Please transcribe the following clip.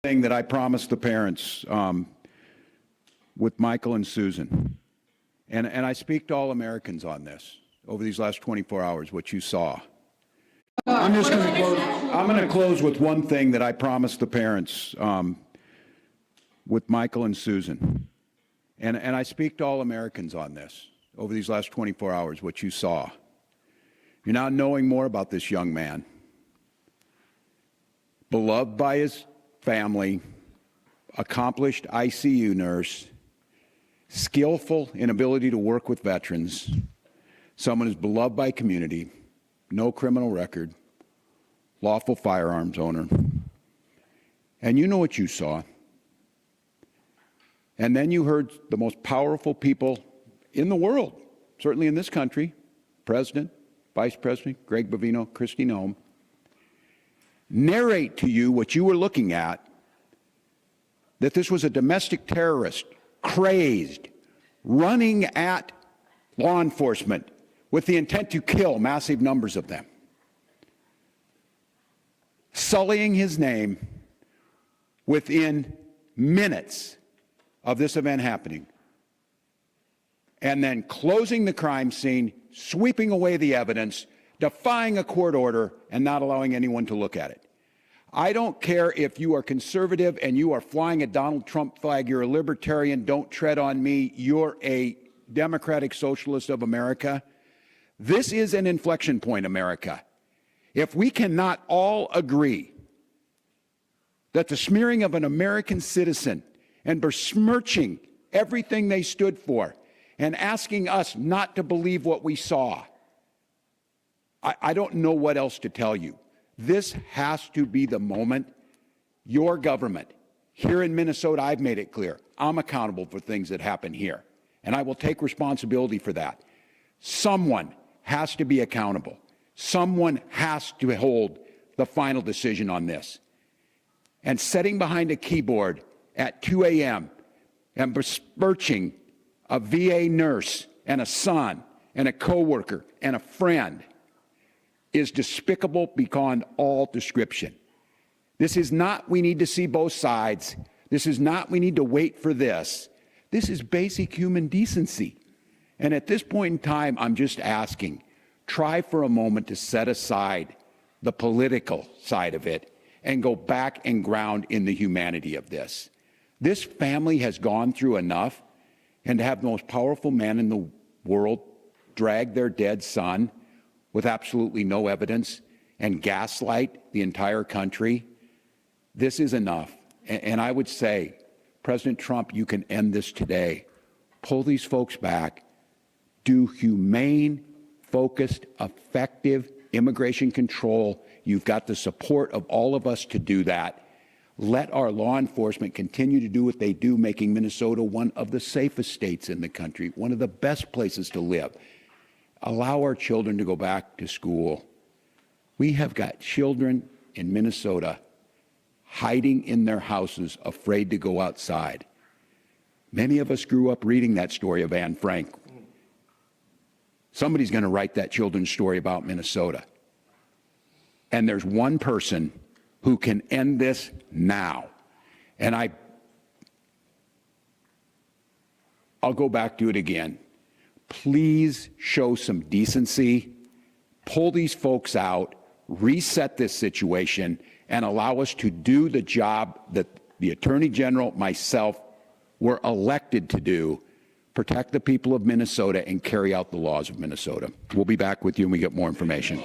Thing that I promised the parents with Michael and Susan, and I speak to all Americans on this over these last 24 hours, what you saw. I'm going to close with one thing that I promised the parents with Michael and Susan, and I speak to all Americans on this over these last 24 hours, what you saw. You're now knowing more about this young man, beloved by his family, accomplished ICU nurse, skillful in ability to work with veterans, someone who's beloved by community, no criminal record, lawful firearms owner. And you know what you saw. And then you heard the most powerful people in the world, certainly in this country, President, Vice President, Greg Bovino, Kristi Noem, narrate to you what you were looking at, that this was a domestic terrorist, crazed, running at law enforcement with the intent to kill massive numbers of them, sullying his name within minutes of this event happening, and then closing the crime scene, sweeping away the evidence, defying a court order, and not allowing anyone to look at it. I don't care if you are conservative and you are flying a Donald Trump flag, you're a libertarian, don't tread on me, you're a democratic socialist of America. This is an inflection point, America. If we cannot all agree that the smearing of an American citizen and besmirching everything they stood for and asking us not to believe what we saw, I don't know what else to tell you. This has to be the moment. Your government, here in Minnesota, I've made it clear, I'm accountable for things that happen here, and I will take responsibility for that. Someone has to be accountable. Someone has to hold the final decision on this. And sitting behind a keyboard at 2 a.m. and besmirching a VA nurse and a son and a coworker and a friend is despicable beyond all description. This is not, we need to see both sides. This is not, we need to wait for this. This is basic human decency. And at this point in time, I'm just asking, try for a moment to set aside the political side of it and go back and ground in the humanity of this. This family has gone through enough, and to have the most powerful man in the world drag their dead son with absolutely no evidence and gaslight the entire country, this is enough. And I would say, President Trump, you can end this today. Pull these folks back. Do humane, focused, effective immigration control. You've got the support of all of us to do that. Let our law enforcement continue to do what they do, making Minnesota one of the safest states in the country, one of the best places to live. Allow our children to go back to school. We have got children in Minnesota hiding in their houses, afraid to go outside. Many of us grew up reading that story of Anne Frank. Somebody's going to write that children's story about Minnesota. And there's one person who can end this now. And I'll go back to it again. Please show some decency, pull these folks out, reset this situation, and allow us to do the job that the Attorney General, myself, were elected to do, protect the people of Minnesota and carry out the laws of Minnesota. We'll be back with you when we get more information.